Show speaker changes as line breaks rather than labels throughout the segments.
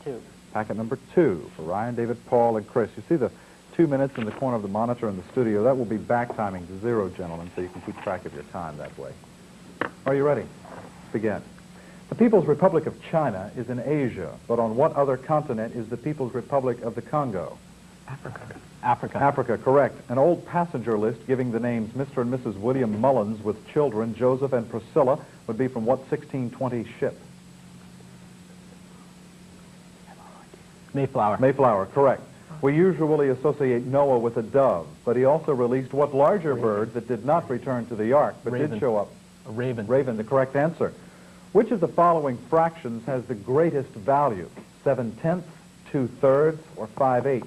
2.
Packet number 2 for Ryan, David, Paul, and Chris. You see the 2 minutes in the corner of the monitor in the studio? That will be back timing to 0, gentlemen, so you can keep track of your time that way. Are you ready? Begin. The People's Republic of China is in Asia, but on what other continent is the People's Republic of the Congo?
Africa. Africa.
Africa, correct. An old passenger list giving the names Mr. and Mrs. William Mullins with children, Joseph and Priscilla, would be from what 1620 ship?
Mayflower.
Mayflower, correct. We usually associate Noah with a dove, but he also released what larger bird that did not return to the ark, but did show up?
A raven.
Raven, the correct answer. Which of the following fractions has the greatest value? 7/10, 2/3, or 5/8?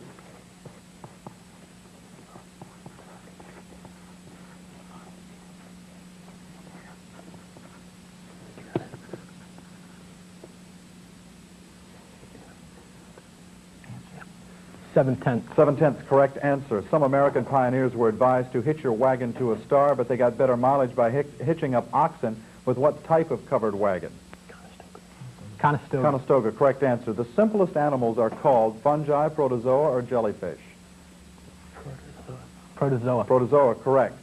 7/10.
7/10, correct answer. Some American pioneers were advised to hitch your wagon to a star, but they got better mileage by hitching up oxen with what type of covered wagon?
Conestoga.
Conestoga, correct answer. The simplest animals are called fungi, protozoa, or jellyfish?
Protozoa.
Protozoa, correct.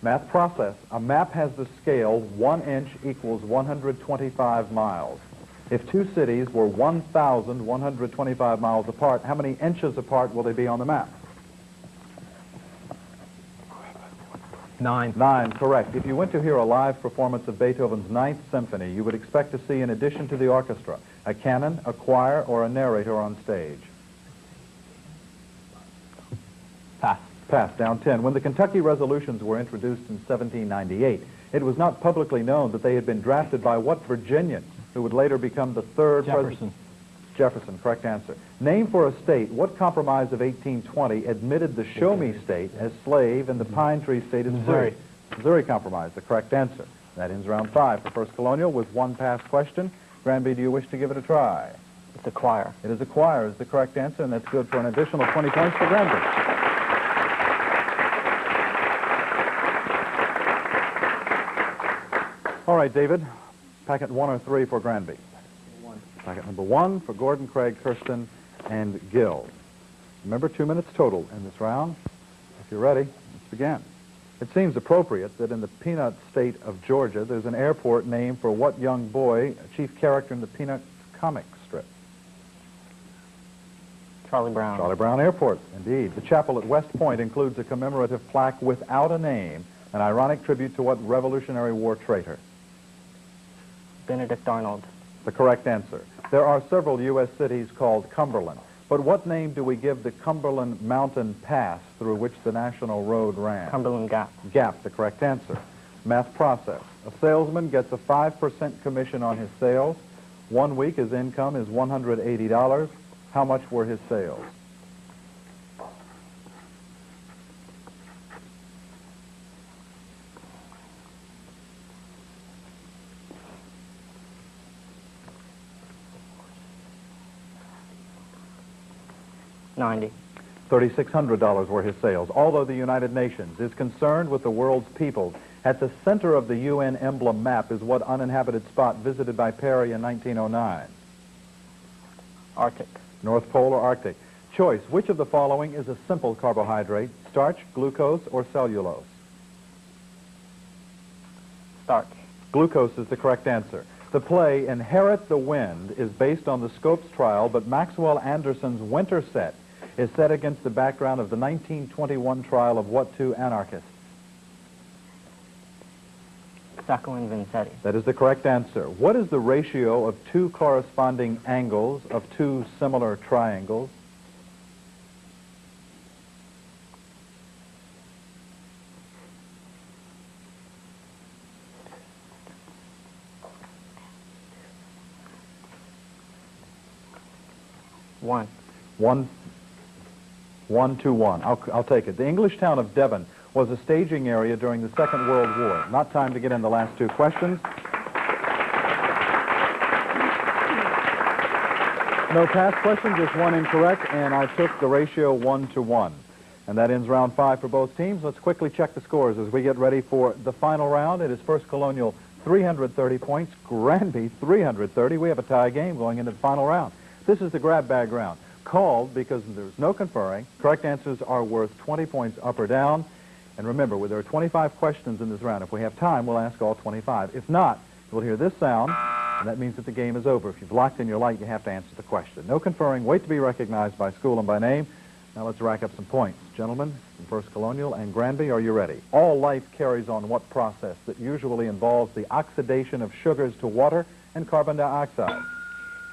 Math process. A map has the scale 1 inch equals 125 miles. If two cities were 1,125 miles apart, how many inches apart will they be on the map?
9.
9, correct. If you went to hear a live performance of Beethoven's Ninth Symphony, you would expect to see, in addition to the orchestra, a canon, a choir, or a narrator on stage.
Pass.
Pass, down 10. When the Kentucky Resolutions were introduced in 1798, it was not publicly known that they had been drafted by what Virginian, who would later become the third president? Jefferson, correct answer. Name for a state. What compromise of 1820 admitted the Show-Me state as slave and the Pine Tree state as
Missouri.
free? Missouri Compromise, the correct answer. That ends round 5 for First Colonial with one pass question. Granby, do you wish to give it a try?
It's a choir.
It is a choir is the correct answer, and that's good for an additional 20 points for Granby. All right, David. Packet 1 or 3 for Granby?
1.
Packet number 1 for Gordon, Craig, Kirsten, and Gil. Remember, 2 minutes total in this round. If you're ready, let's begin. It seems appropriate that in the Peanut state of Georgia, there's an airport named for what young boy, a chief character in the Peanut comic strip?
Charlie Brown.
Charlie Brown Airport, indeed. The chapel at West Point includes a commemorative plaque without a name, an ironic tribute to what Revolutionary War traitor?
Benedict Arnold.
The correct answer. There are several U.S. cities called Cumberland, but what name do we give the Cumberland Mountain Pass through which the national road ran?
Cumberland Gap.
Gap, the correct answer. Math process. A salesman gets a 5% commission on his sales. 1 week his income is $180. How much were his sales? $3,600 were his sales. Although the United Nations is concerned with the world's peoples, at the center of the UN emblem map is what uninhabited spot visited by Perry in 1909?
Arctic.
North Pole or Arctic? Choice. Which of the following is a simple carbohydrate? Starch, glucose, or cellulose?
Starch.
Glucose is the correct answer. The play Inherit the Wind is based on the Scopes trial, but Maxwell Anderson's Winter Set is set against the background of the 1921 trial of what two anarchists?
Sacco and Vanzetti.
That is the correct answer. What is the ratio of two corresponding angles of two similar triangles?
One.
1 to 1. I'll take it. The English town of Devon was a staging area during the Second World War. Not time to get in the last 2 questions. No past question, just 1 incorrect, and I took the ratio 1 to 1. And that ends round 5 for both teams. Let's quickly check the scores as we get ready for the final round. It is First Colonial 330 points, Granby 330. We have a tie game going into the final round. This is the grab bag round. Called because there's no conferring. Correct answers are worth 20 points up or down. And remember, there are 25 questions in this round. If we have time, we'll ask all 25. If not, you'll hear this sound, and that means that the game is over. If you've locked in your light, you have to answer the question. No conferring. Wait to be recognized by school and by name. Now let's rack up some points. Gentlemen, from First Colonial and Granby, are you ready? All life carries on what process that usually involves the oxidation of sugars to water and carbon dioxide?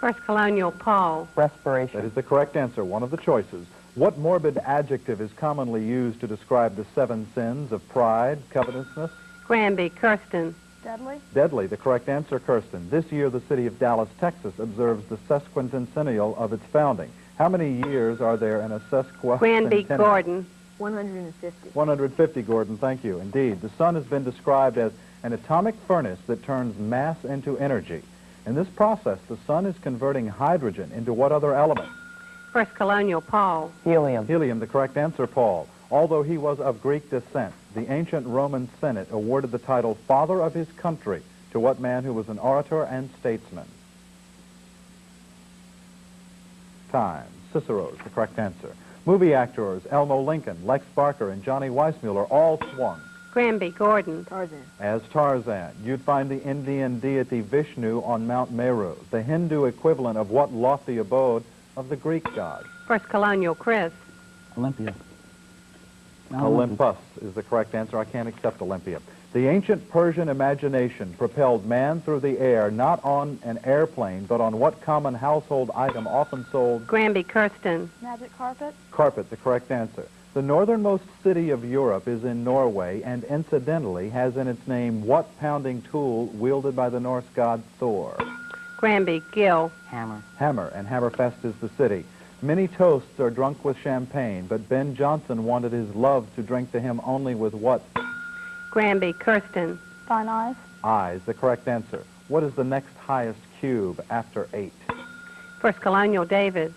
First Colonial, Paul.
Respiration.
That is the correct answer, one of the choices. What morbid adjective is commonly used to describe the 7 sins of pride, covetousness?
Granby, Kirsten.
Deadly?
Deadly, the correct answer, Kirsten. This year, the city of Dallas, Texas, observes the sesquicentennial of its founding. How many years are there in a sesquicentennial?
Granby, Gordon.
150.
150, Gordon, thank you. Indeed, the sun has been described as an atomic furnace that turns mass into energy. In this process, the sun is converting hydrogen into what other element?
First Colonial, Paul.
Helium.
Helium, the correct answer, Paul. Although he was of Greek descent, the ancient Roman Senate awarded the title Father of his Country to what man who was an orator and statesman? Time. Cicero's the correct answer. Movie actors Elmo Lincoln, Lex Barker, and Johnny Weissmuller all swung
Granby, Gordon.
Tarzan.
as Tarzan. You'd find the Indian deity Vishnu on Mount Meru, the Hindu equivalent of what lofty abode of the Greek god?
First Colonial, Chris.
Olympia.
Olympus is the correct answer. I can't accept Olympia. The ancient Persian imagination propelled man through the air not on an airplane, but on what common household item often sold?
Granby, Kirsten.
Magic carpet?
Carpet, the correct answer. The northernmost city of Europe is in Norway, and incidentally has in its name what pounding tool wielded by the Norse god Thor?
Granby, Gill.
Hammer.
Hammer, and Hammerfest is the city. Many toasts are drunk with champagne, but Ben Jonson wanted his love to drink to him only with what?
Granby, Kirsten.
Fine eyes?
Eyes, the correct answer. What is the next highest cube after 8?
First Colonial, David.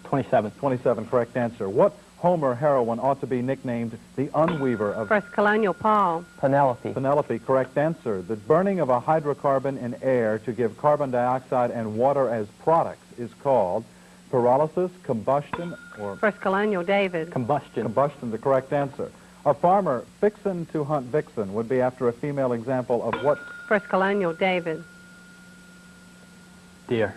27.
27, correct answer. What Homer heroine ought to be nicknamed the unweaver of?
First Colonial, Paul.
Penelope.
Penelope, correct answer. The burning of a hydrocarbon in air to give carbon dioxide and water as products is called pyrolysis, combustion, or?
First Colonial, David.
Combustion.
Combustion, the correct answer. A farmer fixin' to hunt vixen would be after a female example of what?
First Colonial, David.
Deer.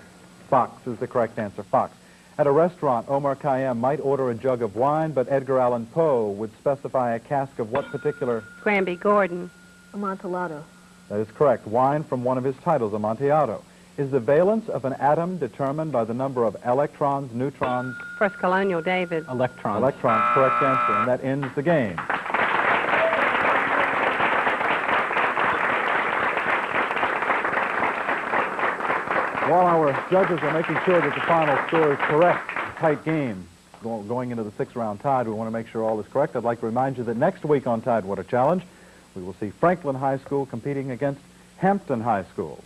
Fox is the correct answer, fox. At a restaurant, Omar Khayyam might order a jug of wine, but Edgar Allan Poe would specify a cask of what particular?
Granby, Gordon.
Amontillado.
That is correct. Wine from one of his titles, Amontillado. Is the valence of an atom determined by the number of electrons, neutrons?
First Colonial, David.
Electrons.
Electrons, correct answer, and that ends the game. While our judges are making sure that the final score is correct, tight game, going into the 6th-round Tide, we want to make sure all is correct. I'd like to remind you that next week on Tidewater Challenge, we will see Franklin High School competing against Hampton High School.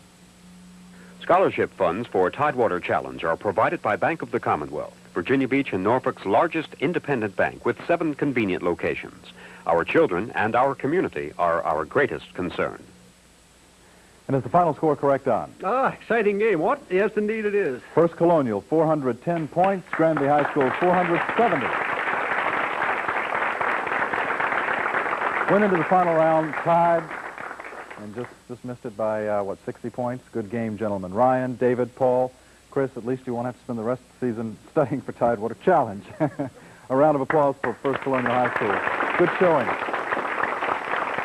Scholarship funds for Tidewater Challenge are provided by Bank of the Commonwealth, Virginia Beach and Norfolk's largest independent bank with 7 convenient locations. Our children and our community are our greatest concern.
And is the final score correct on?
Exciting game, what? Yes, indeed it is.
First Colonial, 410 points. Granby High School, 470. Went into the final round tied and just missed it by, 60 points. Good game, gentlemen. Ryan, David, Paul, Chris, at least you won't have to spend the rest of the season studying for Tidewater Challenge. A round of applause for First Colonial High School. Good showing.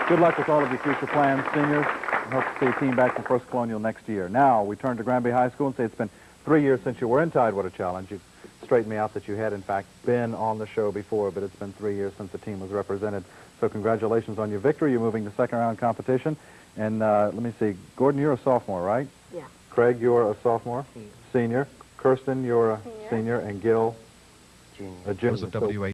Good luck with all of your future plans, seniors. I hope to see a team back from First Colonial next year. Now, we turn to Granby High School and say it's been 3 years since you were in Tidewater Challenge. You've straightened me out that you had, in fact, been on the show before, but it's been 3 years since the team was represented. So congratulations on your victory. You're moving to second-round competition. And let me see. Gordon, you're a sophomore, right?
Yeah.
Craig, you're a sophomore? Senior. Kirsten, you're a
Senior.
senior. And Gil?
Junior.
A junior.
Was a
So-
WA